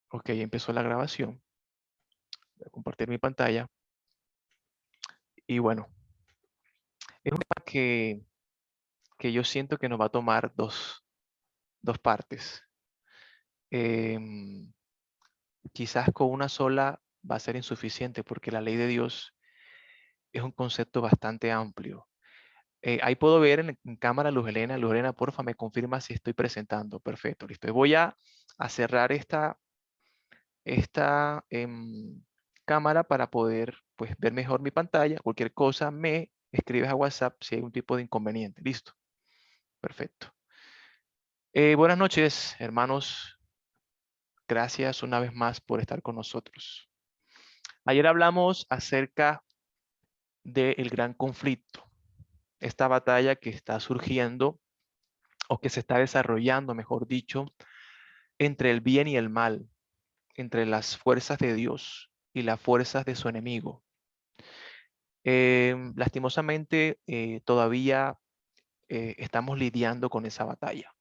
Ok, empezó la grabación. Voy a compartir mi pantalla. Y bueno, es un tema que yo siento que nos va a tomar dos partes. Em, Quizás con una sola va a ser insuficiente porque la ley de Dios es un concepto bastante amplio. Ahí puedo ver en cámara Luz Helena. Luz Helena, porfa, me confirma si estoy presentando. Perfecto, listo. Y voy a cerrar esta cámara para poder pues, ver mejor mi pantalla. Cualquier cosa me escribes a WhatsApp si hay un tipo de inconveniente. Listo. Perfecto. Buenas noches, hermanos. Gracias una vez más por estar con nosotros. Ayer hablamos acerca del gran conflicto, esta batalla que está surgiendo o que se está desarrollando, mejor dicho, entre el bien y el mal, entre las fuerzas de Dios y las fuerzas de su enemigo. Lastimosamente, todavía estamos lidiando con esa batalla.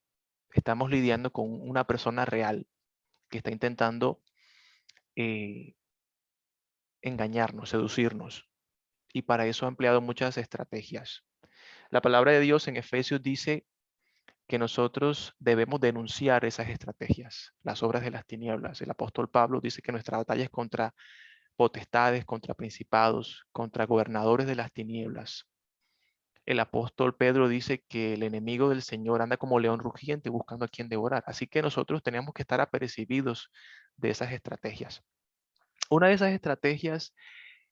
Estamos lidiando con una persona real que está intentando eh, engañarnos, seducirnos. Y para eso ha empleado muchas estrategias. La palabra de Dios en Efesios dice que nosotros debemos denunciar esas estrategias, las obras de las tinieblas. El apóstol Pablo dice que nuestra batalla es contra potestades, contra principados, contra gobernadores de las tinieblas. El apóstol Pedro dice que el enemigo del Señor anda como león rugiente buscando a quien devorar. Así que nosotros tenemos que estar apercibidos de esas estrategias. Una de esas estrategias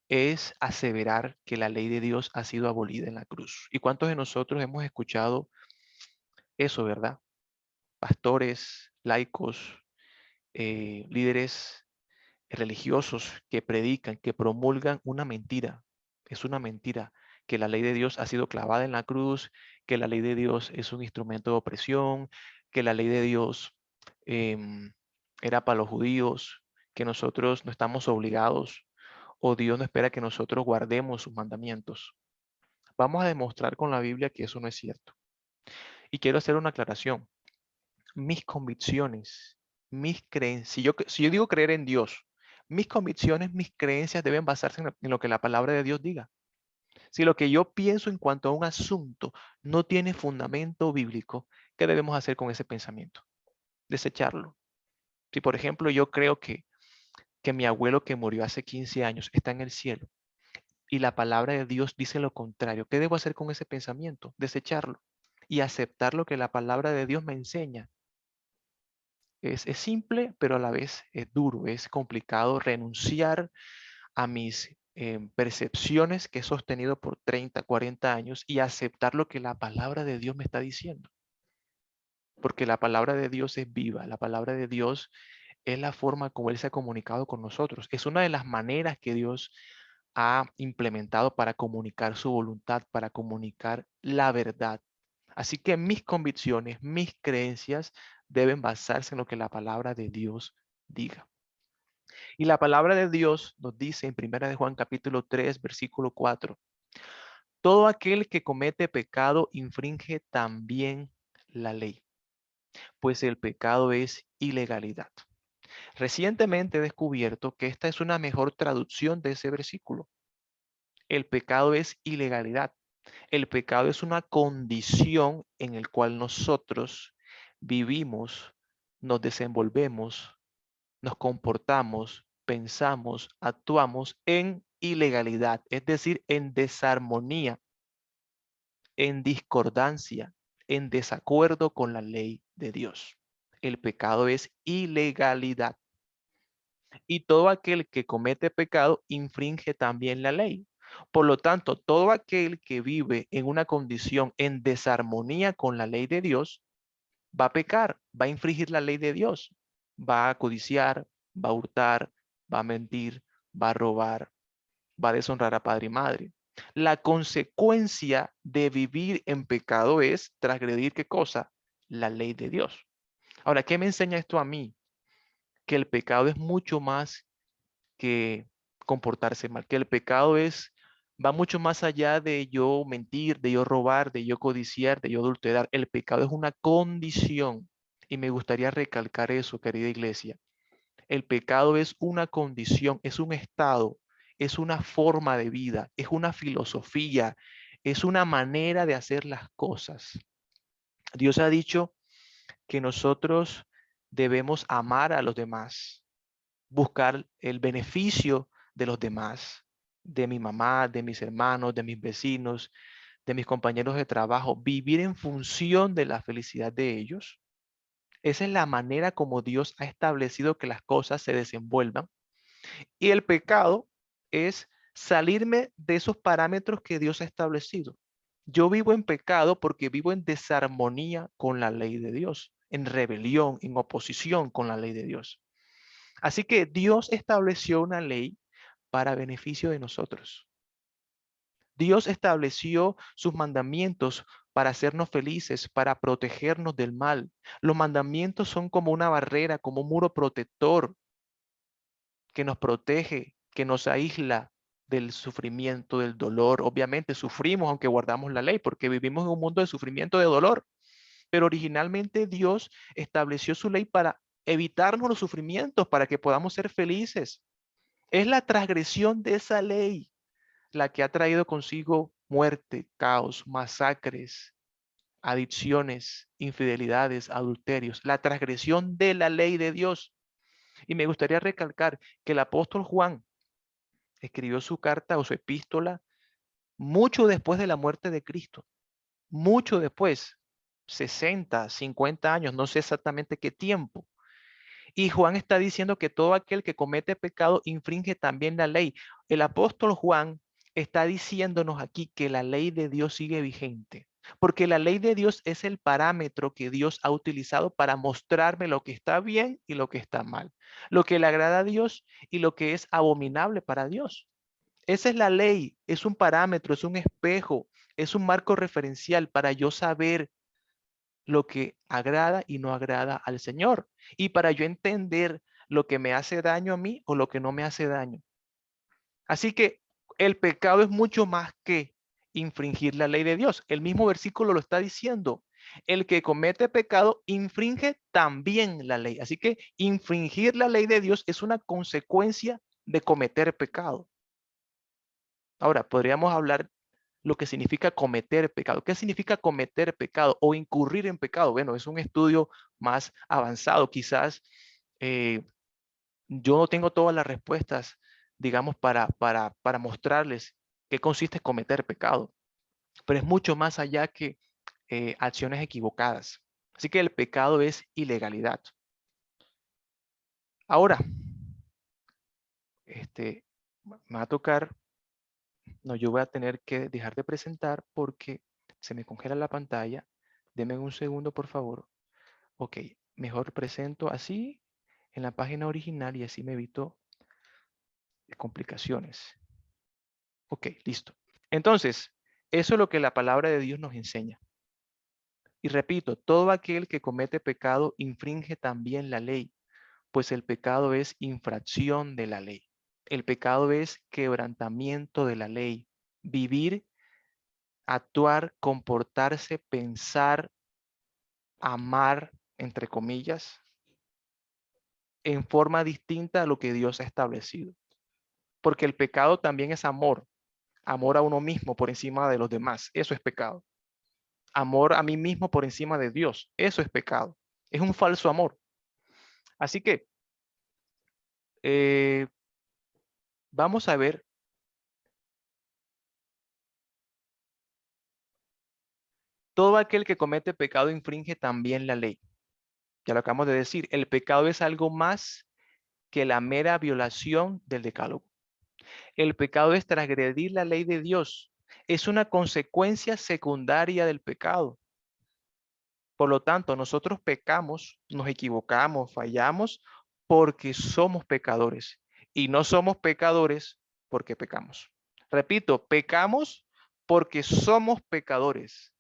es aseverar que la ley de Dios ha sido abolida en la cruz. ¿Y cuántos de nosotros hemos escuchado eso, verdad? Pastores, laicos, líderes religiosos que predican, que promulgan una mentira. Es una mentira que la ley de Dios ha sido clavada en la cruz, que la ley de Dios es un instrumento de opresión, que la ley de Dios em, era para los judíos, que nosotros no estamos obligados o Dios no espera que nosotros guardemos sus mandamientos. Vamos a demostrar con la Biblia que eso no es cierto. Y quiero hacer una aclaración. Mis convicciones, mis creencias, si yo digo creer en Dios, mis convicciones, mis creencias deben basarse en lo que la palabra de Dios diga. Si lo que yo pienso en cuanto a un asunto no tiene fundamento bíblico, ¿qué debemos hacer con ese pensamiento? Desecharlo. Si, por ejemplo, yo creo que mi abuelo que murió hace 15 años está en el cielo y la palabra de Dios dice lo contrario, ¿qué debo hacer con ese pensamiento? Desecharlo y aceptar lo que la palabra de Dios me enseña. Es simple, pero a la vez es duro, es complicado renunciar a mis percepciones que he sostenido por 30, 40 años y aceptar lo que la palabra de Dios me está diciendo. Porque la palabra de Dios es viva, la palabra de Dios es la forma como Él se ha comunicado con nosotros. Es una de las maneras que Dios ha implementado para comunicar su voluntad, para comunicar la verdad. Así que mis convicciones, mis creencias deben basarse en lo que la palabra de Dios diga. Y la palabra de Dios nos dice en Primera de Juan capítulo 3, versículo 4, todo aquel que comete pecado infringe también la ley, pues el pecado es ilegalidad. Recientemente he descubierto que esta es una mejor traducción de ese versículo. El pecado es ilegalidad. El pecado es una condición en el cual nosotros vivimos, nos desenvolvemos, nos comportamos, pensamos, actuamos en ilegalidad, es decir, en desarmonía, en discordancia, en desacuerdo con la ley de Dios. El pecado es ilegalidad. Y todo aquel que comete pecado infringe también la ley. Por lo tanto, todo aquel que vive en una condición en desarmonía con la ley de Dios va a pecar, va a infringir la ley de Dios, va a codiciar, va a hurtar, va a mentir, va a robar, va a deshonrar a padre y madre. La consecuencia de vivir en pecado es transgredir ¿qué cosa? La ley de Dios. Ahora, ¿qué me enseña esto a mí? Que el pecado es mucho más que comportarse mal, que el pecado va mucho más allá de yo mentir, de yo robar, de yo codiciar, de yo adulterar. El pecado es una condición y me gustaría recalcar eso, querida iglesia. El pecado es una condición, es un estado, es una forma de vida, es una filosofía, es una manera de hacer las cosas. Dios ha dicho que nosotros debemos amar a los demás, buscar el beneficio de los demás, de mi mamá, de mis hermanos, de mis vecinos, de mis compañeros de trabajo, vivir en función de la felicidad de ellos. Esa es la manera como Dios ha establecido que las cosas se desenvuelvan. Y el pecado es salirme de esos parámetros que Dios ha establecido. Yo vivo en pecado porque vivo en desarmonía con la ley de Dios, en rebelión, en oposición con la ley de Dios. Así que Dios estableció una ley para beneficio de nosotros. Dios estableció sus mandamientos para hacernos felices, para protegernos del mal. Los mandamientos son como una barrera, como un muro protector que nos protege, que nos aísla del sufrimiento, del dolor. Obviamente sufrimos aunque guardamos la ley, porque vivimos en un mundo de sufrimiento, de dolor. Pero originalmente Dios estableció su ley para evitarnos los sufrimientos, para que podamos ser felices. Es la transgresión de esa ley la que ha traído consigo muerte, caos, masacres, adicciones, infidelidades, adulterios, la transgresión de la ley de Dios. Y me gustaría recalcar que el apóstol Juan escribió su carta o su epístola mucho después de la muerte de Cristo, mucho después, 60, 50 años, no sé exactamente qué tiempo. Y Juan está diciendo que todo aquel que comete pecado infringe también la ley. El apóstol Juan está diciéndonos aquí que la ley de Dios sigue vigente, porque la ley de Dios es el parámetro que Dios ha utilizado para mostrarme lo que está bien y lo que está mal, lo que le agrada a Dios y lo que es abominable para Dios. Esa es la ley, es un parámetro, es un espejo, es un marco referencial para yo saber lo que agrada y no agrada al Señor y para yo entender lo que me hace daño a mí o lo que no me hace daño. Así que el pecado es mucho más que infringir la ley de Dios. El mismo versículo lo está diciendo. El que comete pecado infringe también la ley. Así que infringir la ley de Dios es una consecuencia de cometer pecado. Ahora, podríamos hablar lo que significa cometer pecado. ¿Qué significa cometer pecado o incurrir en pecado? Bueno, es un estudio más avanzado. Quizás yo no tengo todas las respuestas, digamos, para mostrarles qué consiste cometer pecado, pero es mucho más allá que acciones equivocadas. Así que el pecado es ilegalidad. Ahora, me va a tocar, no, yo voy a tener que dejar de presentar porque se me congela la pantalla. Deme un segundo, por favor. Ok, mejor presento así en la página original y así me evito complicaciones. Ok, listo. Entonces, eso es lo que la palabra de Dios nos enseña. Y repito, todo aquel que comete pecado infringe también la ley, pues el pecado es infracción de la ley. El pecado es quebrantamiento de la ley. Vivir, actuar, comportarse, pensar, amar, entre comillas, en forma distinta a lo que Dios ha establecido. Porque el pecado también es amor, amor a uno mismo por encima de los demás, eso es pecado. Amor a mí mismo por encima de Dios, eso es pecado. Es un falso amor. Así que eh, vamos a ver, todo aquel que comete pecado infringe también la ley. Ya lo acabamos de decir, el pecado es algo más que la mera violación del decálogo. El pecado es transgredir la ley de Dios. Es una consecuencia secundaria del pecado. Por lo tanto, nosotros pecamos, nos equivocamos, fallamos porque somos pecadores y no somos pecadores porque pecamos. Repito, pecamos porque somos pecadores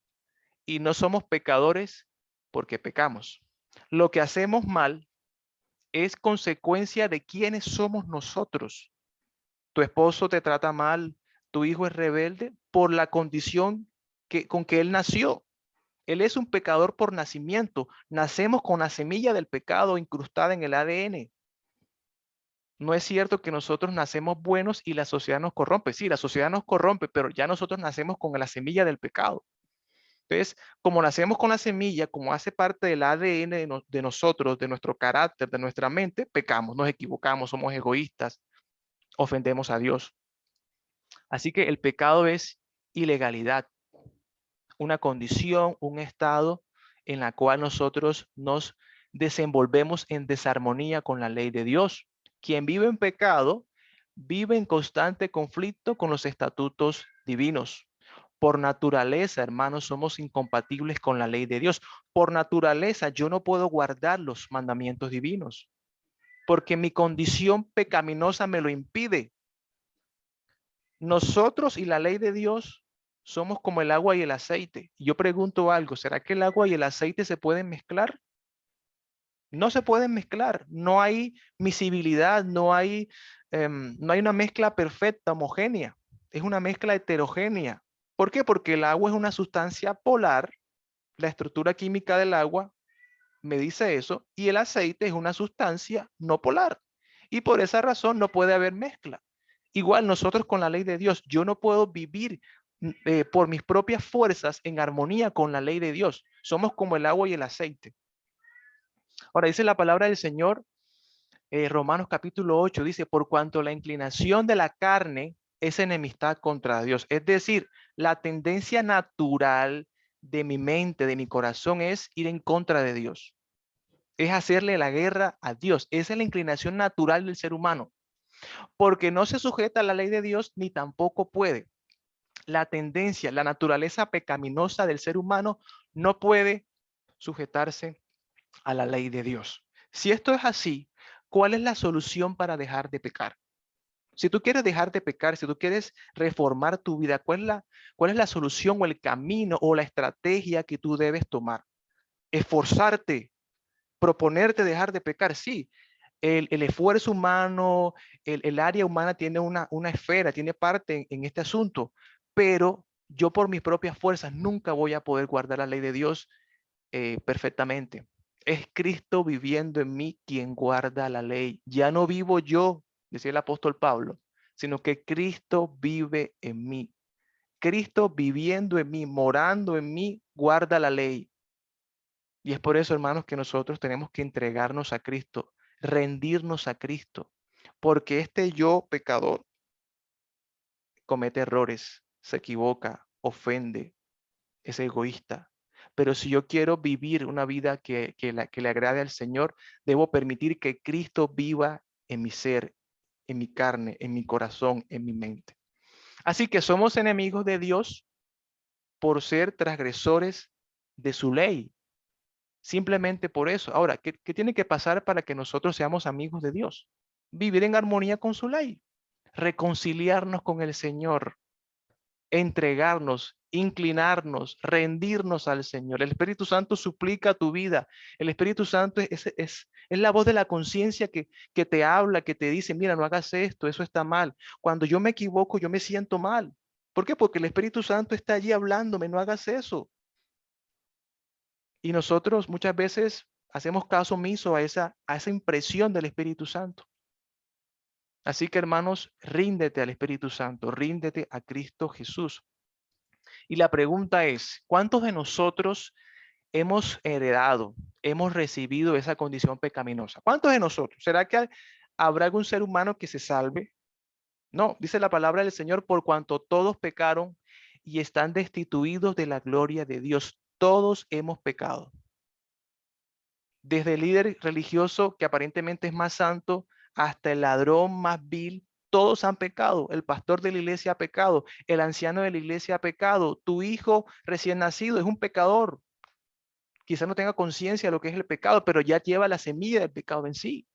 y no somos pecadores porque pecamos. Lo que hacemos mal es consecuencia de quiénes somos nosotros. Tu esposo te trata mal, tu hijo es rebelde por la condición con que él nació. Él es un pecador por nacimiento. Nacemos con la semilla del pecado incrustada en el ADN. No es cierto que nosotros nacemos buenos y la sociedad nos corrompe. Sí, la sociedad nos corrompe, pero ya nosotros nacemos con la semilla del pecado. Entonces, como nacemos con la semilla, como hace parte del ADN de nosotros, de nuestro carácter, de nuestra mente, pecamos, nos equivocamos, somos egoístas, ofendemos a Dios. Así que el pecado es ilegalidad, una condición, un estado en la cual nosotros nos desenvolvemos en desarmonía con la ley de Dios. Quien vive en pecado vive en constante conflicto con los estatutos divinos. Por naturaleza, hermanos, somos incompatibles con la ley de Dios. Por naturaleza, yo no puedo guardar los mandamientos divinos, porque mi condición pecaminosa me lo impide. Nosotros y la ley de Dios somos como el agua y el aceite. Yo pregunto algo, ¿será que el agua y el aceite se pueden mezclar? No se pueden mezclar, no hay miscibilidad, no hay una mezcla perfecta, homogénea, es una mezcla heterogénea. ¿Por qué? Porque el agua es una sustancia polar, la estructura química del agua me dice eso, y el aceite es una sustancia no polar. Y por esa razón no puede haber mezcla. Igual nosotros con la ley de Dios, yo no puedo vivir por mis propias fuerzas en armonía con la ley de Dios. Somos como el agua y el aceite. Ahora dice la palabra del Señor, Romanos capítulo 8, dice, por cuanto la inclinación de la carne es enemistad contra Dios. Es decir, la tendencia natural de mi mente, de mi corazón, es ir en contra de Dios. Es hacerle la guerra a Dios. Esa es la inclinación natural del ser humano, porque no se sujeta a la ley de Dios ni tampoco puede. La tendencia, la naturaleza pecaminosa del ser humano no puede sujetarse a la ley de Dios. Si esto es así, ¿cuál es la solución para dejar de pecar? Si tú quieres dejar de pecar, si tú quieres reformar tu vida, cuál es la solución o el camino o la estrategia que tú debes tomar? Esforzarte, proponerte dejar de pecar, sí. El esfuerzo humano, el área humana tiene una esfera, tiene parte en este asunto, pero yo por mis propias fuerzas nunca voy a poder guardar la ley de Dios perfectamente. Es Cristo viviendo en mí quien guarda la ley. Ya no vivo yo, decía el apóstol Pablo, sino que Cristo vive en mí. Cristo viviendo en mí, morando en mí, guarda la ley. Y es por eso, hermanos, que nosotros tenemos que entregarnos a Cristo, rendirnos a Cristo, porque este yo pecador comete errores, se equivoca, ofende, es egoísta. Pero si yo quiero vivir una vida que le agrade al Señor, debo permitir que Cristo viva en mi ser, en mi carne, en mi corazón, en mi mente. Así que somos enemigos de Dios por ser transgresores de su ley. Simplemente por eso. Ahora, ¿qué tiene que pasar para que nosotros seamos amigos de Dios? Vivir en armonía con su ley, reconciliarnos con el Señor, entregarnos, inclinarnos, rendirnos al Señor. El Espíritu Santo suplica tu vida. El Espíritu Santo es la voz de la conciencia que te habla, que te dice, mira, no hagas esto, eso está mal. Cuando yo me equivoco, yo me siento mal. ¿Por qué? Porque el Espíritu Santo está allí hablándome, no hagas eso. Y nosotros muchas veces hacemos caso omiso a esa impresión del Espíritu Santo. Así que hermanos, ríndete al Espíritu Santo, ríndete a Cristo Jesús. Y la pregunta es, ¿cuántos de nosotros hemos heredado, hemos recibido esa condición pecaminosa? ¿Cuántos de nosotros? ¿Será que habrá algún ser humano que se salve? No, dice la palabra del Señor, por cuanto todos pecaron y están destituidos de la gloria de Dios. Todos hemos pecado. Desde el líder religioso que aparentemente es más santo hasta el ladrón más vil, todos han pecado. El pastor de la iglesia ha pecado, el anciano de la iglesia ha pecado, tu hijo recién nacido es un pecador. Quizá no tenga conciencia de lo que es el pecado, pero ya lleva la semilla del pecado en sí.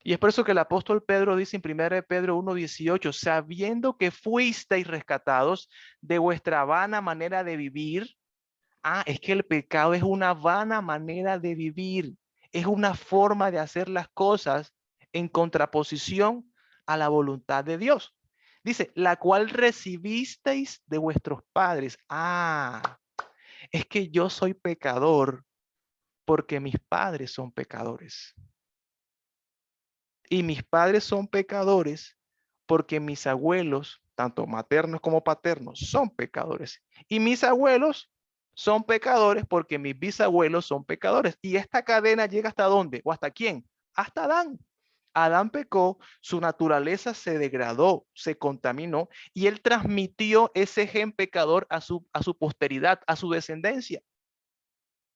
Y es por eso que el apóstol Pedro dice en 1 de Pedro 1:18, sabiendo que fuisteis rescatados de vuestra vana manera de vivir. Es que el pecado es una vana manera de vivir, es una forma de hacer las cosas en contraposición a la voluntad de Dios. Dice, la cual recibisteis de vuestros padres. Es que yo soy pecador porque mis padres son pecadores. Y mis padres son pecadores porque mis abuelos, tanto maternos como paternos, son pecadores. Y mis abuelos son pecadores porque mis bisabuelos son pecadores. Y esta cadena llega hasta dónde o hasta quién? Hasta Adán. Adán pecó, su naturaleza se degradó, se contaminó y él transmitió ese gen pecador a su posteridad, a su descendencia.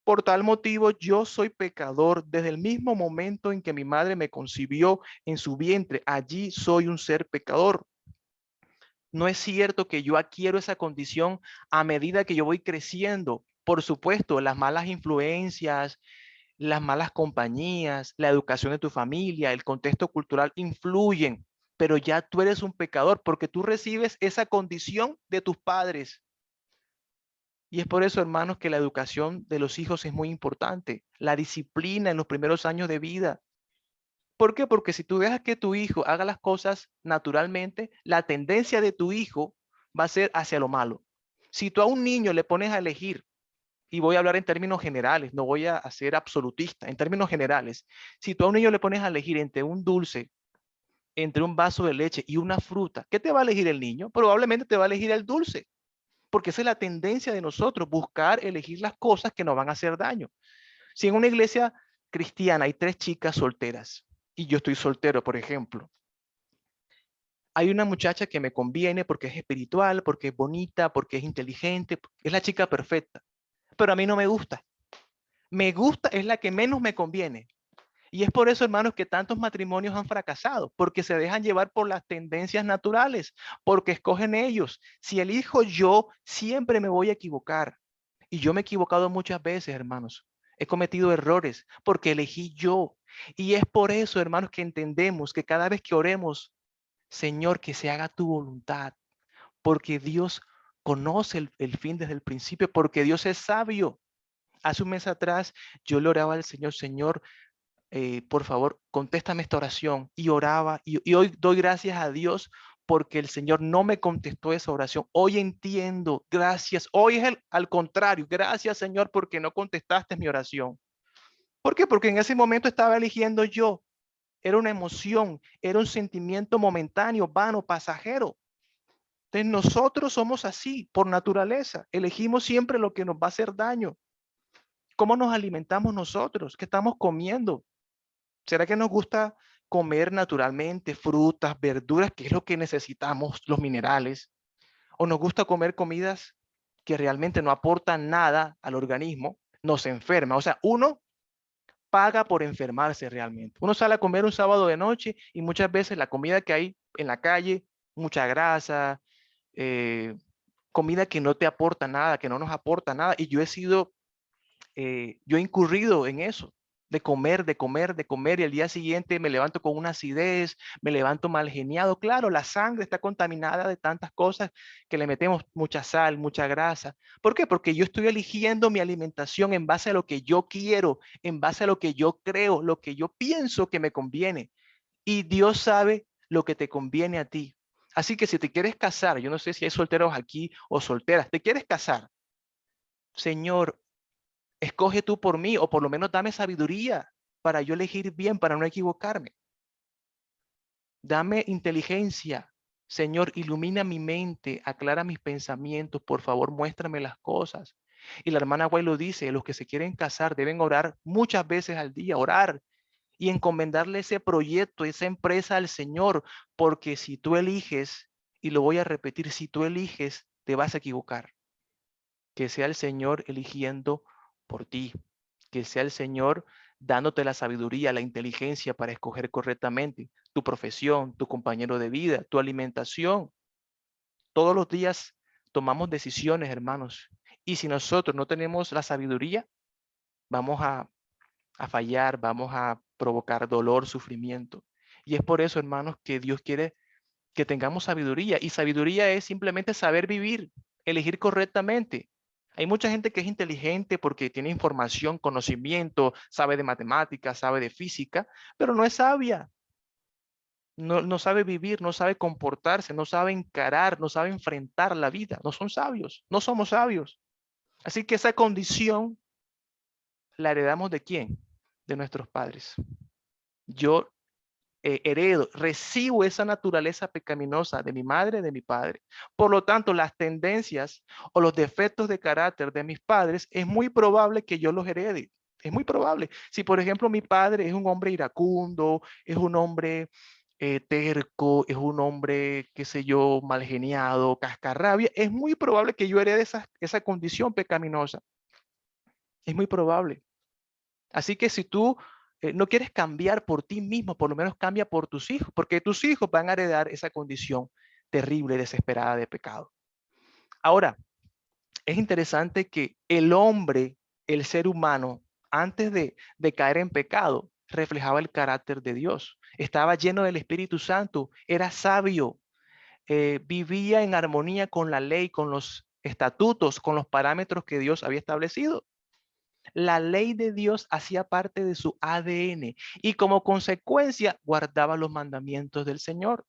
Por tal motivo, yo soy pecador desde el mismo momento en que mi madre me concibió en su vientre. Allí soy un ser pecador. No es cierto que yo adquiero esa condición a medida que yo voy creciendo. Por supuesto, las malas influencias, las malas compañías, la educación de tu familia, el contexto cultural influyen, pero ya tú eres un pecador porque tú recibes esa condición de tus padres. Y es por eso, hermanos, que la educación de los hijos es muy importante. La disciplina en los primeros años de vida. ¿Por qué? Porque si tú dejas que tu hijo haga las cosas naturalmente, la tendencia de tu hijo va a ser hacia lo malo. Si tú a un niño le pones a elegir, y voy a hablar en términos generales, no voy a ser absolutista, en términos generales, si tú a un niño le pones a elegir entre un dulce, entre un vaso de leche y una fruta, ¿qué te va a elegir el niño? Probablemente te va a elegir el dulce porque esa es la tendencia de nosotros, buscar elegir las cosas que nos van a hacer daño. Si en una iglesia cristiana hay 3 chicas solteras y yo estoy soltero, por ejemplo, hay una muchacha que me conviene porque es espiritual, porque es bonita, porque es inteligente, es la chica perfecta, pero a mí no me gusta. Me gusta es la que menos me conviene. Y es por eso, hermanos, que tantos matrimonios han fracasado, porque se dejan llevar por las tendencias naturales, porque escogen ellos. Si elijo yo, siempre me voy a equivocar. Y yo me he equivocado muchas veces, hermanos. He cometido errores porque elegí yo. Y es por eso, hermanos, que entendemos que cada vez que oremos, Señor, que se haga tu voluntad, porque Dios conoce el fin desde el principio, porque Dios es sabio. Hace un mes atrás yo le oraba al Señor, Señor, por favor, contéstame esta oración. Y oraba, y hoy doy gracias a Dios porque el Señor no me contestó esa oración. Hoy entiendo, gracias. Hoy es al contrario, gracias Señor porque no contestaste mi oración. ¿Por qué? Porque en ese momento estaba eligiendo yo. Era una emoción, era un sentimiento momentáneo, vano, pasajero. Entonces nosotros somos así por naturaleza. Elegimos siempre lo que nos va a hacer daño. ¿Cómo nos alimentamos nosotros? ¿Qué estamos comiendo? ¿Será que nos gusta comer naturalmente frutas, verduras, que es lo que necesitamos, los minerales? ¿O nos gusta comer comidas que realmente no aportan nada al organismo? Nos enferma. O sea, uno paga por enfermarse realmente. Uno sale a comer un sábado de noche y muchas veces la comida que hay en la calle, mucha grasa, eh, comida que no te aporta nada, que no nos aporta nada. Y yo he incurrido en eso, de comer, de comer, de comer, y al día siguiente me levanto con una acidez, me levanto mal geniado. Claro, la sangre está contaminada de tantas cosas que le metemos mucha sal, mucha grasa. ¿Por qué? Porque yo estoy eligiendo mi alimentación en base a lo que yo quiero, en base a lo que yo creo, lo que yo pienso que me conviene. Y Dios sabe lo que te conviene a ti. Así que si te quieres casar, yo no sé si hay solteros aquí o solteras, te quieres casar, Señor, escoge tú por mí, o por lo menos dame sabiduría para yo elegir bien, para no equivocarme. Dame inteligencia. Señor, ilumina mi mente, aclara mis pensamientos, por favor, muéstrame las cosas. Y la hermana White lo dice, los que se quieren casar deben orar muchas veces al día, orar y encomendarle ese proyecto, esa empresa al Señor, porque si tú eliges, y lo voy a repetir, si tú eliges, te vas a equivocar. Que sea el Señor eligiendo por ti, que sea el Señor dándote la sabiduría, la inteligencia para escoger correctamente tu profesión, tu compañero de vida, tu alimentación. Todos los días tomamos decisiones, hermanos. Y si nosotros no tenemos la sabiduría, vamos a fallar, vamos a provocar dolor, sufrimiento. Y es por eso, hermanos, que Dios quiere que tengamos sabiduría. Y sabiduría es simplemente saber vivir, elegir correctamente. Hay mucha gente que es inteligente porque tiene información, conocimiento, sabe de matemáticas, sabe de física, pero no es sabia. No sabe vivir, no sabe comportarse, no sabe encarar, no sabe enfrentar la vida. No son sabios, no somos sabios. Así que esa condición la heredamos de quién? De nuestros padres. Yo heredo, recibo esa naturaleza pecaminosa de mi madre, de mi padre. Por lo tanto, las tendencias o los defectos de carácter de mis padres es muy probable que yo los herede. Es muy probable. Si, por ejemplo, mi padre es un hombre iracundo, es un hombre terco, es un hombre, qué sé yo, mal geniado, cascarrabia, es muy probable que yo herede esa condición pecaminosa. Es muy probable. Así que si tú no quieres cambiar por ti mismo, por lo menos cambia por tus hijos, porque tus hijos van a heredar esa condición terrible, desesperada de pecado. Ahora, es interesante que el hombre, el ser humano, antes de caer en pecado, reflejaba el carácter de Dios. Estaba lleno del Espíritu Santo, era sabio, vivía en armonía con la ley, con los estatutos, con los parámetros que Dios había establecido. La ley de Dios hacía parte de su ADN y como consecuencia guardaba los mandamientos del Señor.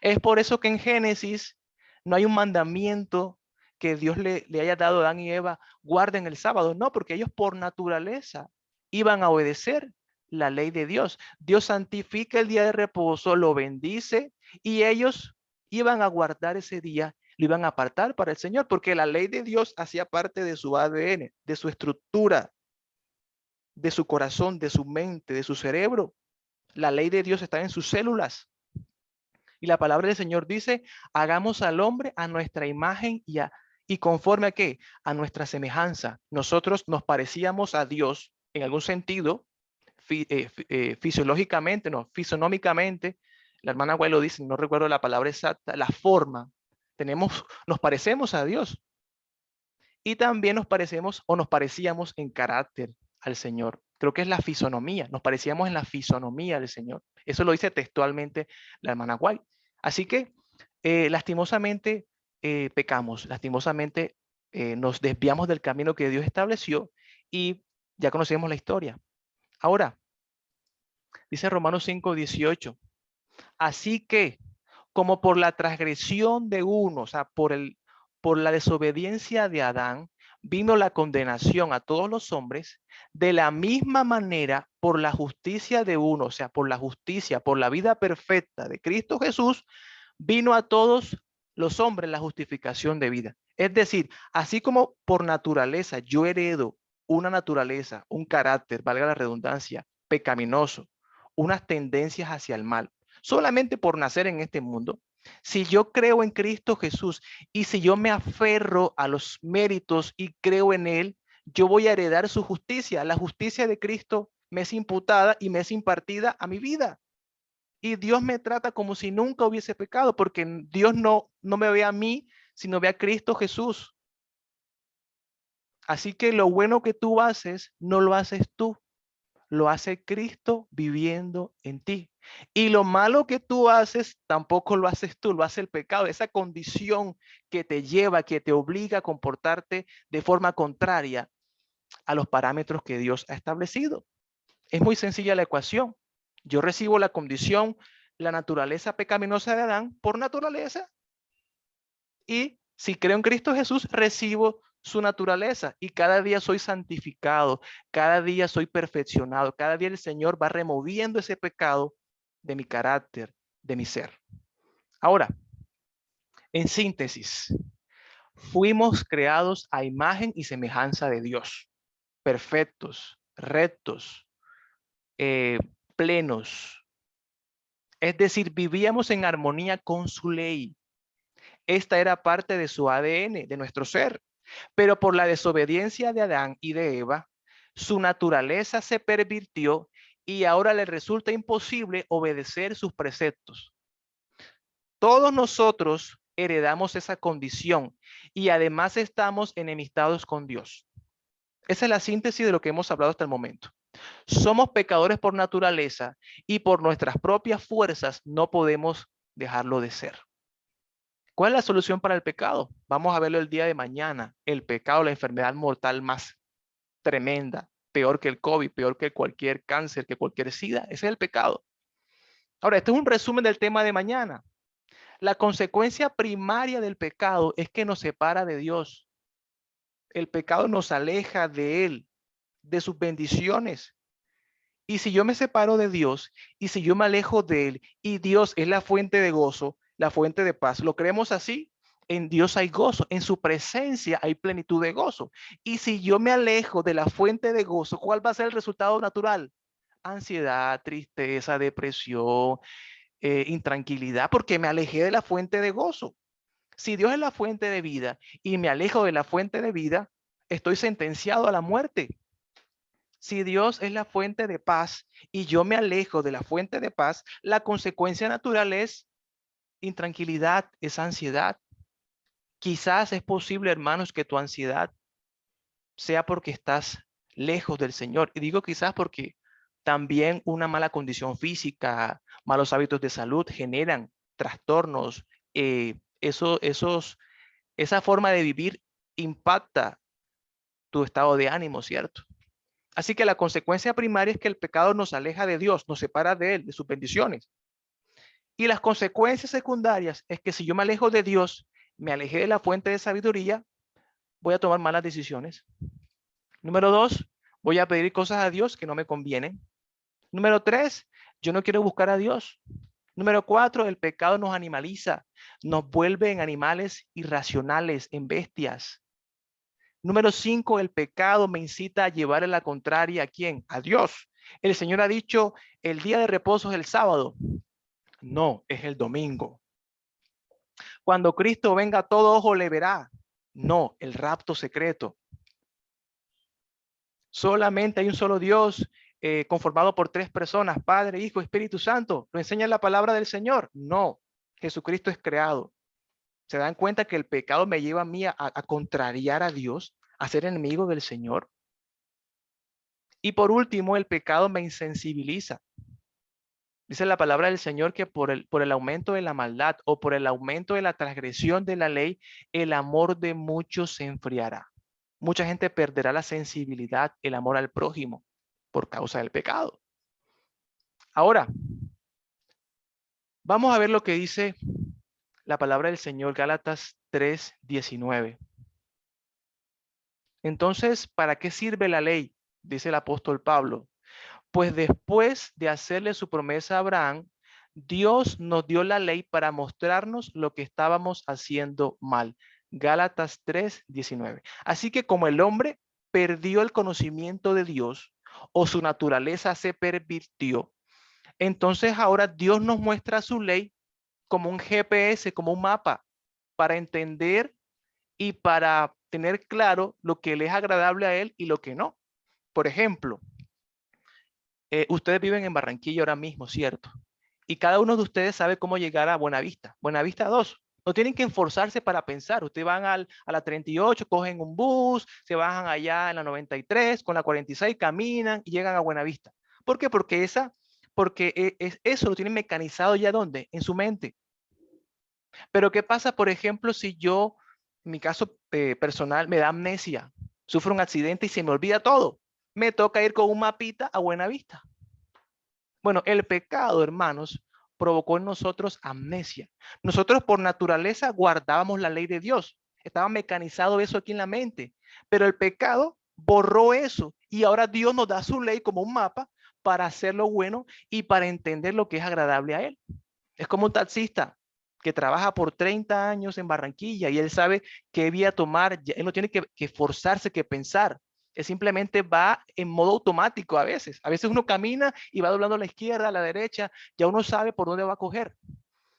Es por eso que en Génesis no hay un mandamiento que Dios le haya dado a Adán y Eva, guarden el sábado. No, porque ellos por naturaleza iban a obedecer la ley de Dios. Dios santifica el día de reposo, lo bendice y ellos iban a guardar ese día, lo iban a apartar para el Señor, porque la ley de Dios hacía parte de su ADN, de su estructura, de su corazón, de su mente, de su cerebro. La ley de Dios está en sus células. Y la palabra del Señor dice, hagamos al hombre a nuestra imagen y conforme a qué? A nuestra semejanza. Nosotros nos parecíamos a Dios en algún sentido, fisiológicamente, no, fisonómicamente. La hermana Guay lo dice, no recuerdo la palabra exacta, la forma. Nos parecemos a Dios. Y también nos parecemos o nos parecíamos en carácter al Señor. Creo que es la fisonomía, nos parecíamos en la fisonomía del Señor. Eso lo dice textualmente la hermana White. Así que lastimosamente pecamos, lastimosamente nos desviamos del camino que Dios estableció y ya conocemos la historia. Ahora, dice Romanos 5:18, así que como por la transgresión de uno, o sea, por la desobediencia de Adán, vino la condenación a todos los hombres, de la misma manera, por la justicia de uno, o sea, por la justicia, por la vida perfecta de Cristo Jesús, vino a todos los hombres la justificación de vida. Es decir, así como por naturaleza yo heredo una naturaleza, un carácter, valga la redundancia, pecaminoso, unas tendencias hacia el mal, solamente por nacer en este mundo, si yo creo en Cristo Jesús y si yo me aferro a los méritos y creo en Él, yo voy a heredar su justicia. La justicia de Cristo me es imputada y me es impartida a mi vida. Y Dios me trata como si nunca hubiese pecado, porque Dios no me ve a mí, sino ve a Cristo Jesús. Así que lo bueno que tú haces, no lo haces tú, lo hace Cristo viviendo en ti. Y lo malo que tú haces, tampoco lo haces tú, lo hace el pecado, esa condición que te lleva, que te obliga a comportarte de forma contraria a los parámetros que Dios ha establecido. Es muy sencilla la ecuación. Yo recibo la condición, la naturaleza pecaminosa de Adán por naturaleza, y si creo en Cristo Jesús, recibo su naturaleza y cada día soy santificado, cada día soy perfeccionado, cada día el Señor va removiendo ese pecado de mi carácter, de mi ser. Ahora, en síntesis, fuimos creados a imagen y semejanza de Dios, perfectos, rectos, eh, plenos. Es decir, vivíamos en armonía con su ley. Esta era parte de su ADN, de nuestro ser. Pero por la desobediencia de Adán y de Eva, su naturaleza se pervirtió y ahora le resulta imposible obedecer sus preceptos. Todos nosotros heredamos esa condición y además estamos enemistados con Dios. Esa es la síntesis de lo que hemos hablado hasta el momento. Somos pecadores por naturaleza y por nuestras propias fuerzas no podemos dejarlo de ser. ¿Cuál es la solución para el pecado? Vamos a verlo el día de mañana. El pecado, la enfermedad mortal más tremenda, peor que el COVID, peor que cualquier cáncer, que cualquier SIDA. Ese es el pecado. Ahora, este es un resumen del tema de mañana. La consecuencia primaria del pecado es que nos separa de Dios. El pecado nos aleja de Él, de sus bendiciones. Y si yo me separo de Dios y si yo me alejo de Él y Dios es la fuente de gozo, la fuente de paz, ¿lo creemos así? En Dios hay gozo, en su presencia hay plenitud de gozo. Y si yo me alejo de la fuente de gozo, ¿cuál va a ser el resultado natural? Ansiedad, tristeza, depresión, intranquilidad, porque me alejé de la fuente de gozo. Si Dios es la fuente de vida y me alejo de la fuente de vida, estoy sentenciado a la muerte. Si Dios es la fuente de paz y yo me alejo de la fuente de paz, la consecuencia natural es intranquilidad, es ansiedad. Quizás es posible, hermanos, que tu ansiedad sea porque estás lejos del Señor. Y digo quizás porque también una mala condición física, malos hábitos de salud generan trastornos. Esa forma de vivir impacta tu estado de ánimo, ¿cierto? Así que la consecuencia primaria es que el pecado nos aleja de Dios, nos separa de Él, de sus bendiciones. Y las consecuencias secundarias es que si yo me alejo de Dios, me alejé de la fuente de sabiduría, voy a tomar malas decisiones. Número 2, voy a pedir cosas a Dios que no me convienen. Número 3, yo no quiero buscar a Dios. Número 4, el pecado nos animaliza, nos vuelve en animales irracionales, en bestias. Número 5, el pecado me incita a llevar a la contraria a quién? A Dios. El Señor ha dicho, el día de reposo es el sábado. No, es el domingo. Cuando Cristo venga, todo ojo le verá. No, el rapto secreto. Solamente hay un solo Dios conformado por tres personas, Padre, Hijo, Espíritu Santo. ¿Lo enseña la palabra del Señor? No, Jesucristo es creado. ¿Se dan cuenta que el pecado me lleva a mí a contrariar a Dios, a ser enemigo del Señor? Y por último, el pecado me insensibiliza. Dice la palabra del Señor que por el aumento de la maldad o por el aumento de la transgresión de la ley, el amor de muchos se enfriará. Mucha gente perderá la sensibilidad, el amor al prójimo por causa del pecado. Ahora, vamos a ver lo que dice la palabra del Señor, Gálatas 3:19. Entonces, ¿para qué sirve la ley? Dice el apóstol Pablo. Pues después de hacerle su promesa a Abraham, Dios nos dio la ley para mostrarnos lo que estábamos haciendo mal. Gálatas 3:19. Así que como el hombre perdió el conocimiento de Dios o su naturaleza se pervirtió, entonces ahora Dios nos muestra su ley como un GPS, como un mapa, para entender y para tener claro lo que le es agradable a él y lo que no. Por ejemplo, ustedes viven en Barranquilla ahora mismo, ¿cierto? Y cada uno de ustedes sabe cómo llegar a Buenavista. Buenavista 2. No tienen que esforzarse para pensar. Ustedes van a la 38, cogen un bus, se bajan allá en la 93, con la 46, caminan y llegan a Buenavista. ¿Por qué? Porque eso lo tienen mecanizado ya ¿dónde? En su mente. Pero ¿qué pasa, por ejemplo, si yo, en mi caso personal, me da amnesia, sufro un accidente y se me olvida todo? Me toca ir con un mapita a Buenavista. Bueno, el pecado, hermanos, provocó en nosotros amnesia. Nosotros por naturaleza guardábamos la ley de Dios. Estaba mecanizado eso aquí en la mente. Pero el pecado borró eso y ahora Dios nos da su ley como un mapa para hacer lo bueno y para entender lo que es agradable a Él. Es como un taxista que trabaja por 30 años en Barranquilla y él sabe qué vía tomar. Él no tiene que forzarse, que pensar. Él simplemente va en modo automático a veces. A veces uno camina y va doblando a la izquierda, a la derecha, ya uno sabe por dónde va a coger.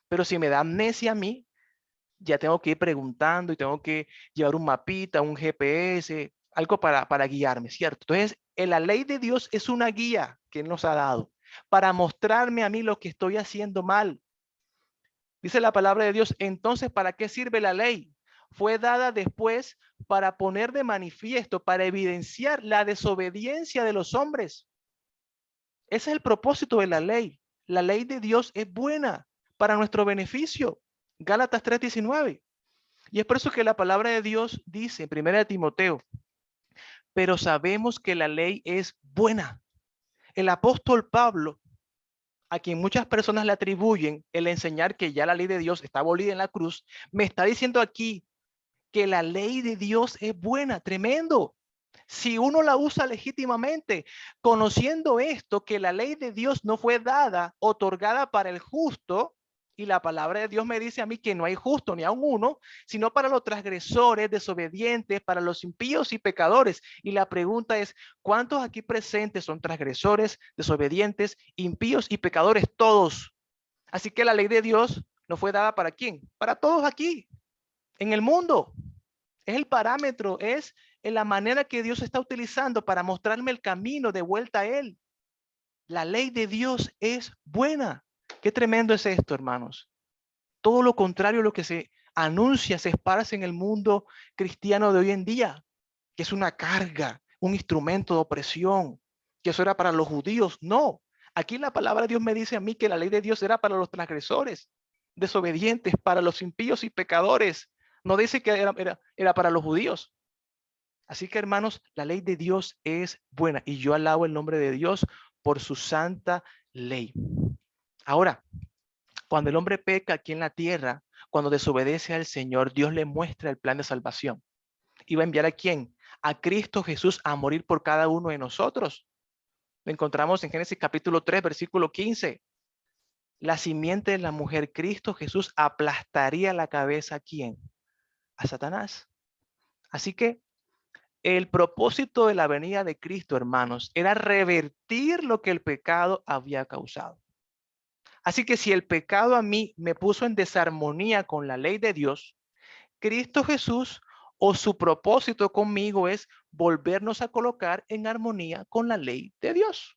Pero si me da amnesia a mí, ya tengo que ir preguntando y tengo que llevar un mapita, un GPS, algo para guiarme, ¿cierto? Entonces, la ley de Dios es una guía que Él nos ha dado para mostrarme a mí lo que estoy haciendo mal. Dice la palabra de Dios, entonces, ¿para qué sirve la ley? Fue dada después para poner de manifiesto, para evidenciar la desobediencia de los hombres. Ese es el propósito de la ley. La ley de Dios es buena para nuestro beneficio. Gálatas 3:19. Y es por eso que la palabra de Dios dice en 1 Timoteo, pero sabemos que la ley es buena. El apóstol Pablo, a quien muchas personas le atribuyen el enseñar que ya la ley de Dios está abolida en la cruz, me está diciendo aquí que la ley de Dios es buena, tremendo. si uno la usa legítimamente, conociendo esto, que la ley de Dios no fue dada, otorgada para el justo, y la palabra de Dios me dice a mí que no hay justo ni a un uno, sino para los transgresores, desobedientes, para los impíos y pecadores. Y la pregunta es, ¿cuántos aquí presentes son transgresores, desobedientes, impíos y pecadores? Todos. Así que la ley de Dios no fue dada para quién, para todos aquí, en el mundo. Es el parámetro, es en la manera que Dios está utilizando para mostrarme el camino de vuelta a Él. La ley de Dios es buena. Qué tremendo es esto, hermanos. Todo lo contrario a lo que se anuncia, se esparce en el mundo cristiano de hoy en día, que es una carga, un instrumento de opresión, que eso era para los judíos. No, aquí la palabra de Dios me dice a mí que la ley de Dios era para los transgresores, desobedientes, para los impíos y pecadores. No dice que era para los judíos. Así que, hermanos, la ley de Dios es buena y yo alabo el nombre de Dios por su santa ley. Ahora, cuando el hombre peca aquí en la tierra, cuando desobedece al Señor, Dios le muestra el plan de salvación. ¿Y va a enviar a quién? A Cristo Jesús a morir por cada uno de nosotros. Lo encontramos en Génesis capítulo 3, versículo 15. La simiente de la mujer, Cristo Jesús, aplastaría la cabeza a quién? A Satanás. Así que el propósito de la venida de Cristo, hermanos, era revertir lo que el pecado había causado. Así que si el pecado a mí me puso en desarmonía con la ley de Dios, Cristo Jesús o su propósito conmigo es volvernos a colocar en armonía con la ley de Dios.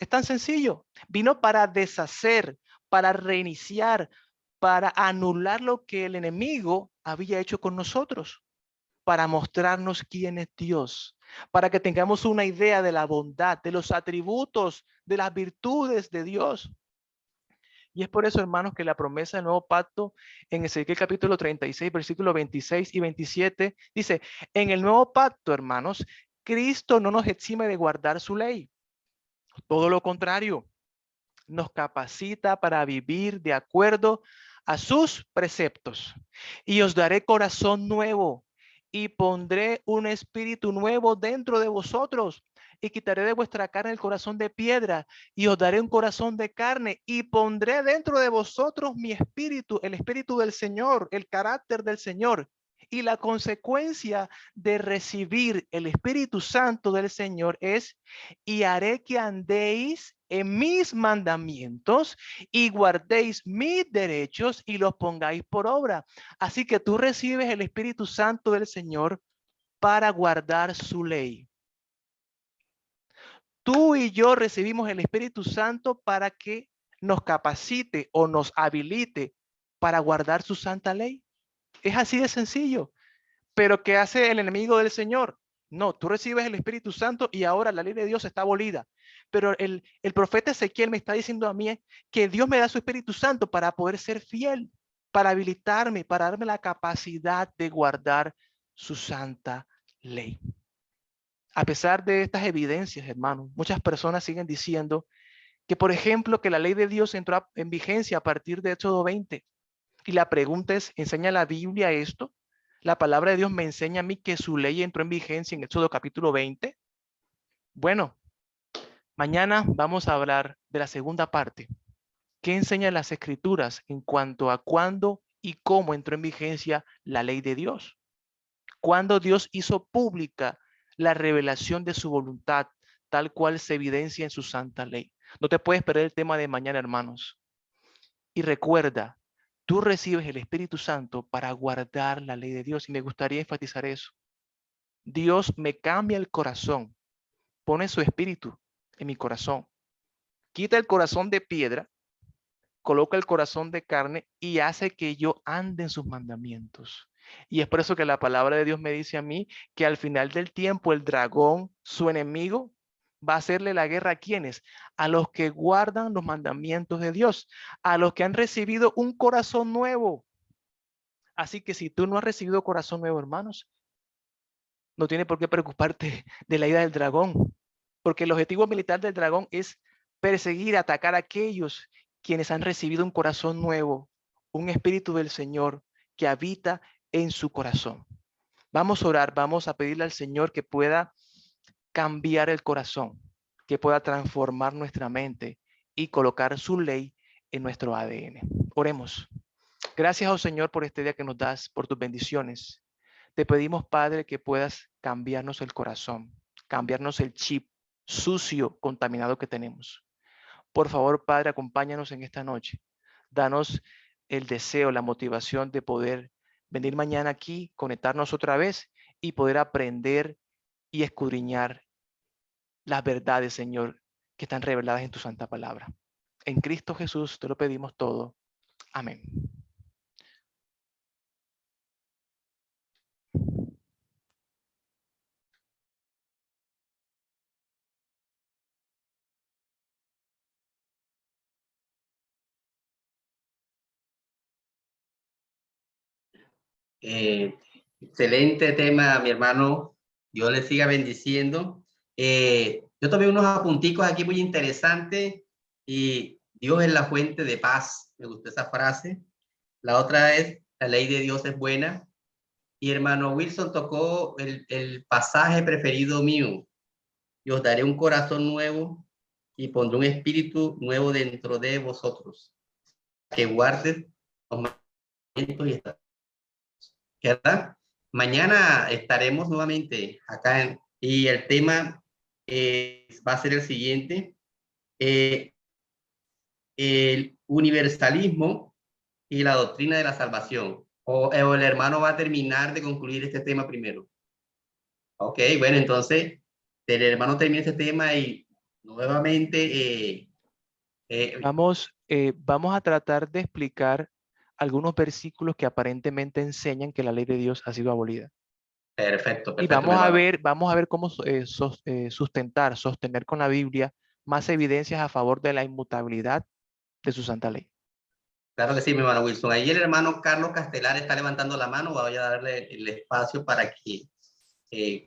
Es tan sencillo. Vino para deshacer, para reiniciar, para anular lo que el enemigo había hecho con nosotros, para mostrarnos quién es Dios, para que tengamos una idea de la bondad, de los atributos, de las virtudes de Dios. Y es por eso, hermanos, que la promesa del nuevo pacto en Ezequiel capítulo 36, versículos 26 y 27, dice, en el nuevo pacto, hermanos, Cristo no nos exime de guardar su ley. Todo lo contrario, nos capacita para vivir de acuerdo a sus preceptos. Y os daré corazón nuevo y pondré un espíritu nuevo dentro de vosotros y quitaré de vuestra carne el corazón de piedra y os daré un corazón de carne y pondré dentro de vosotros mi espíritu, el espíritu del Señor, el carácter del Señor. Y la consecuencia de recibir el Espíritu Santo del Señor es, y haré que andéis en mis mandamientos y guardéis mis derechos y los pongáis por obra. Así que tú recibes el Espíritu Santo del Señor para guardar su ley. Tú y yo recibimos el Espíritu Santo para que nos capacite o nos habilite para guardar su santa ley. Es así de sencillo. Pero ¿qué hace el enemigo del Señor? No, tú recibes el Espíritu Santo y ahora la ley de Dios está abolida. Pero el profeta Ezequiel me está diciendo a mí que Dios me da su Espíritu Santo para poder ser fiel, para habilitarme, para darme la capacidad de guardar su santa ley. A pesar de estas evidencias, hermanos, muchas personas siguen diciendo que, por ejemplo, que la ley de Dios entró en vigencia a partir de Éxodo 20. Y la pregunta es, ¿enseña la Biblia esto? La palabra de Dios me enseña a mí que su ley entró en vigencia en Éxodo capítulo 20. Bueno, mañana vamos a hablar de la segunda parte. ¿Qué enseñan las escrituras en cuanto a cuándo y cómo entró en vigencia la ley de Dios? ¿Cuándo Dios hizo pública la revelación de su voluntad, tal cual se evidencia en su santa ley? No te puedes perder el tema de mañana, hermanos. Y recuerda, tú recibes el Espíritu Santo para guardar la ley de Dios. Y me gustaría enfatizar eso. Dios me cambia el corazón, pone su espíritu en mi corazón, quita el corazón de piedra, coloca el corazón de carne y hace que yo ande en sus mandamientos. Y es por eso que la palabra de Dios me dice a mí que al final del tiempo el dragón, su enemigo, va a hacerle la guerra a quienes, a los que guardan los mandamientos de Dios, a los que han recibido un corazón nuevo. Así que si tú no has recibido corazón nuevo, hermanos, no tiene por qué preocuparte de la ida del dragón, porque el objetivo militar del dragón es perseguir, atacar a aquellos quienes han recibido un corazón nuevo, un espíritu del Señor que habita en su corazón. Vamos a orar, vamos a pedirle al Señor que pueda cambiar el corazón, que pueda transformar nuestra mente y colocar su ley en nuestro ADN. Oremos. Gracias, oh Señor, por este día que nos das, por tus bendiciones. Te pedimos, Padre, que puedas cambiarnos el corazón, cambiarnos el chip sucio, contaminado que tenemos. Por favor, Padre, acompáñanos en esta noche. Danos el deseo, la motivación de poder venir mañana aquí, conectarnos otra vez y poder aprender y escudriñar las verdades, Señor, que están reveladas en tu santa palabra. En Cristo Jesús te lo pedimos todo. Amén. Excelente tema, mi hermano. Dios le siga bendiciendo. Yo tomé unos apunticos aquí muy interesantes y Dios es la fuente de paz. Me gustó esa frase. La otra es, la ley de Dios es buena. Y hermano Wilson tocó el pasaje preferido mío. Y os daré un corazón nuevo y pondré un espíritu nuevo dentro de vosotros. Que guardes los mandamientos y estatutos. ¿Verdad? Mañana estaremos nuevamente acá y el tema va a ser el siguiente. El universalismo y la doctrina de la salvación. O el hermano va a terminar de concluir este tema primero. Ok, bueno, entonces el hermano termina este tema y nuevamente... Vamos a tratar de explicar algunos versículos que aparentemente enseñan que la ley de Dios ha sido abolida. Perfecto, Y perfecto, mi hermano. vamos a ver cómo sostener con la Biblia más evidencias a favor de la inmutabilidad de su santa ley. Claro que sí, mi hermano Wilson. Ahí el hermano Carlos Castelar está levantando la mano. Voy a darle el espacio para que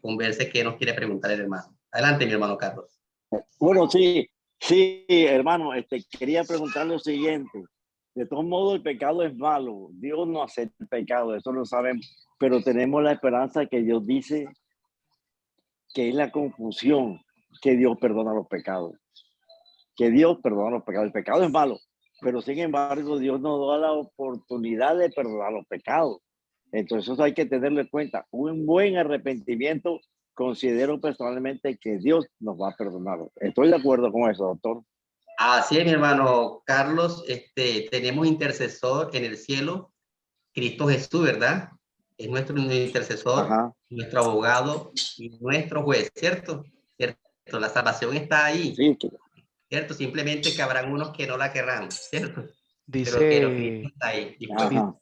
converse qué nos quiere preguntar el hermano. Adelante, mi hermano Carlos. Bueno, sí, hermano, quería preguntarle lo siguiente. De todos modos, el pecado es malo. Dios no acepta el pecado, eso lo sabemos. Pero tenemos la esperanza que Dios dice que es la confusión, que Dios perdona los pecados. Que Dios perdona los pecados. El pecado es malo, pero sin embargo, Dios nos da la oportunidad de perdonar los pecados. Entonces, eso hay que tenerlo en cuenta. Un buen arrepentimiento, considero personalmente que Dios nos va a perdonar. Estoy de acuerdo con eso, doctor. Así es, mi hermano Carlos. Tenemos intercesor en el cielo, Cristo Jesús, ¿verdad? Es nuestro intercesor, Ajá. nuestro abogado y nuestro juez, ¿cierto? ¿Cierto? La salvación está ahí, Sí. ¿cierto? Simplemente que habrán unos que no la querrán, ¿cierto? Pero Cristo Dice, está ahí.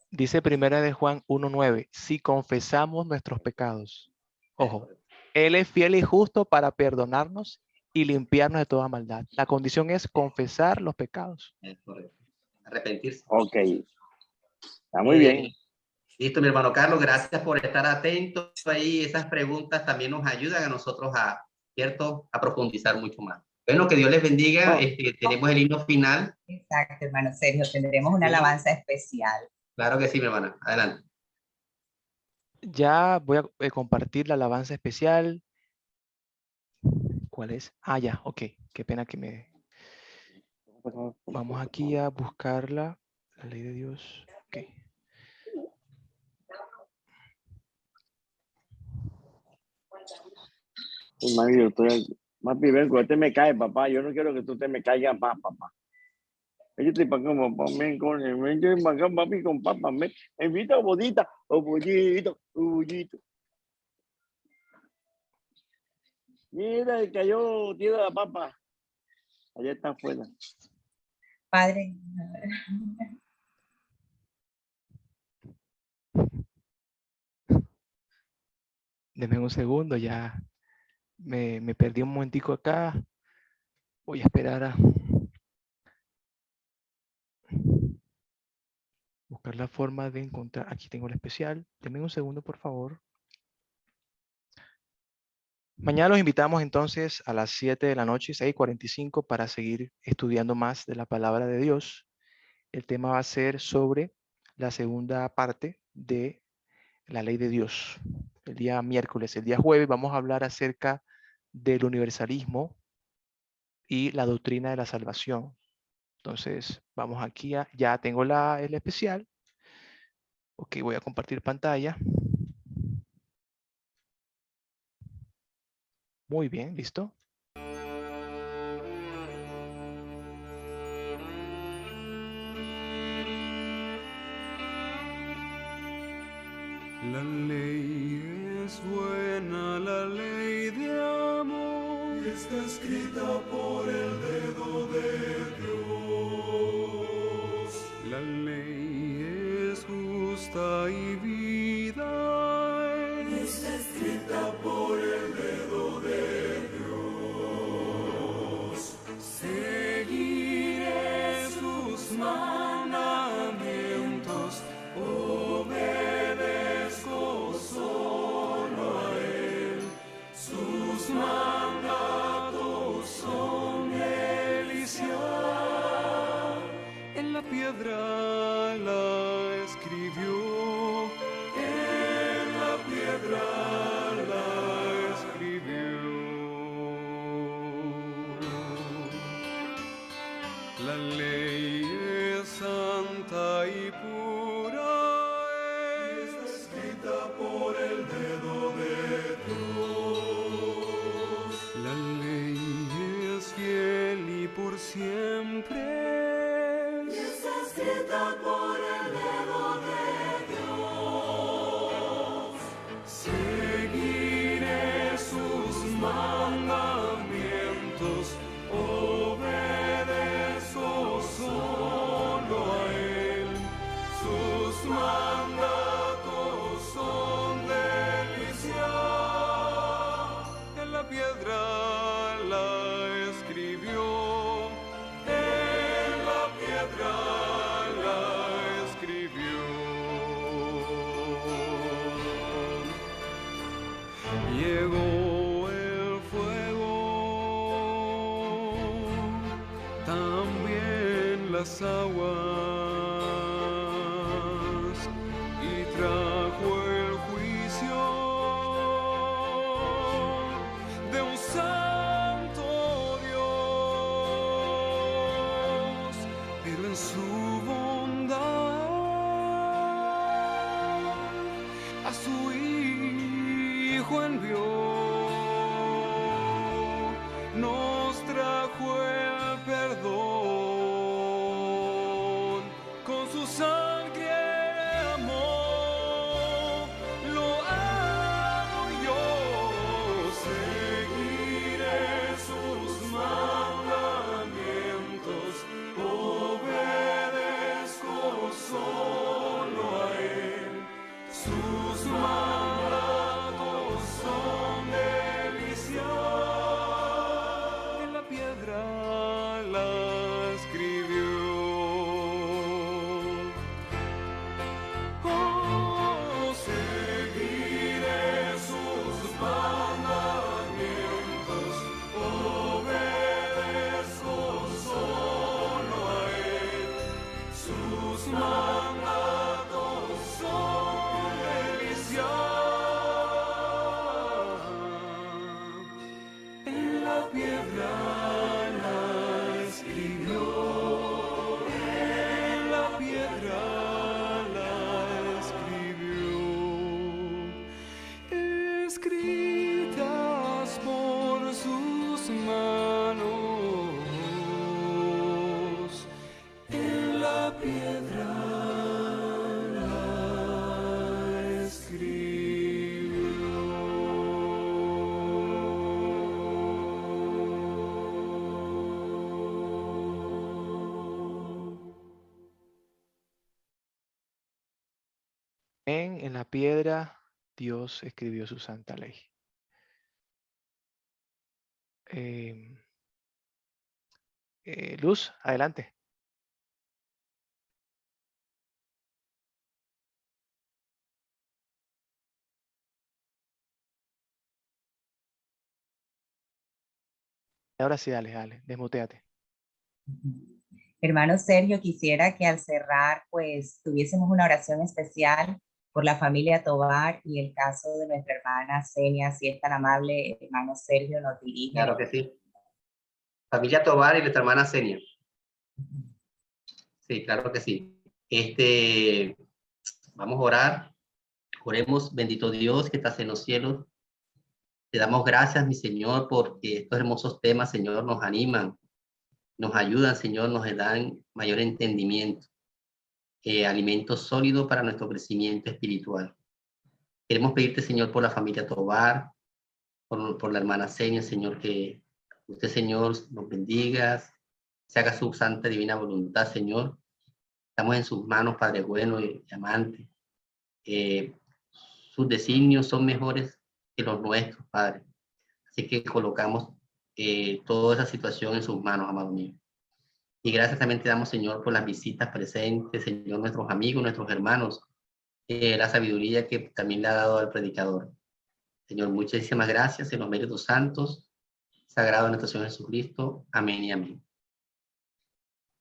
dice Primera de Juan 1:9, si confesamos nuestros pecados, ojo, Él es fiel y justo para perdonarnos y limpiarnos de toda maldad. La condición es confesar los pecados. Arrepentirse. Ok, está muy bien. Listo, mi hermano Carlos, gracias por estar atento ahí. Esas preguntas también nos ayudan a nosotros ¿cierto? A profundizar mucho más. Bueno, que Dios les bendiga. Tenemos el himno final. Exacto, hermano Sergio, tendremos una alabanza especial. Claro que sí, mi hermana. Adelante. Ya voy a compartir la alabanza especial. ¿Cuál es? Ah, ya, ok. Qué pena que me... Vamos aquí a buscarla. La ley de Dios. Ok. Yo estoy... Papi, ven, este me cae, papá. Yo no quiero que tú te me caigas más, papá. Yo estoy para acá, papá, ven con él. Ven, yo para acá, papi, con papá. Me invita a bodita, o bollito, bollito. Mira, cayó, tiene la papa. Allá está afuera. Padre. Denme un segundo, ya me perdí un momentico acá. Voy a esperar a buscar la forma de encontrar. Aquí tengo el especial. Denme un segundo, por favor. Mañana los invitamos entonces a las 7 de la noche, 6:45, para seguir estudiando más de la palabra de Dios. El tema va a ser sobre la segunda parte de la ley de Dios. El día miércoles, el día jueves vamos a hablar acerca del universalismo y la doctrina de la salvación. Entonces, vamos aquí, ya tengo el especial. Ok, voy a compartir pantalla. Muy bien, listo. La ley es buena, la ley de amor, está escrita por el dedo de Dios. La ley es justa y vida, está escrita por el dedo de Dios. Seguiré sus mandamientos, obedezco solo a Él. Sus mandatos son delicia. En la piedra la escribió, en la piedra la escribió. La ley es santa y pura, está escrita por el dedo de Dios. La ley es fiel y por siempre, está escrita por el dedo de Dios. Seguiré sus mandamientos, obedezco solo a Él. Sus mandatos son delicia. En la piedra la escribió, en la piedra la escribió. Llegó el fuego, también las aguas, y trajo el juicio de un santo Dios, pero en su bondad a su Hijo envió, nos trajo el perdón, con su sangre amó, lo amo yo, seguiré sus mandamientos, obedezco solo a Él. Sus mandatos son delicia. En la piedra la escribió. Oh, seguiré sus mandamientos, obedezco solo a Él. Sus mandatos son delicia. En la piedra la escribió, en la piedra la escribió, escritas por sus manos, en la piedra la escribió. En la piedra Dios escribió su santa ley. Luz, adelante. Ahora sí, dale, desmuteate. Hermano Sergio, quisiera que al cerrar, pues, tuviésemos una oración especial por la familia Tovar y el caso de nuestra hermana Senia, si es tan amable, hermano Sergio, nos dirige. Claro que sí. Familia Tovar y nuestra hermana Senia. Sí, claro que sí. Vamos a orar. Oremos, bendito Dios que estás en los cielos. Te damos gracias, mi Señor, porque estos hermosos temas, Señor, nos animan, nos ayudan, Señor, nos dan mayor entendimiento, alimento sólido para nuestro crecimiento espiritual. Queremos pedirte, Señor, por la familia Tovar, por la hermana Senia, Señor, que usted, Señor, nos bendiga, se haga su santa divina voluntad, Señor. Estamos en sus manos, Padre bueno y amante. Sus designios son mejores que los nuestros, Padre. Así que colocamos toda esa situación en sus manos, amado mío. Y gracias también te damos, Señor, por las visitas presentes, Señor, nuestros amigos, nuestros hermanos, la sabiduría que también le ha dado al predicador. Señor, muchísimas gracias en los méritos santos, sagrado de nuestro Señor Jesucristo. Amén y amén.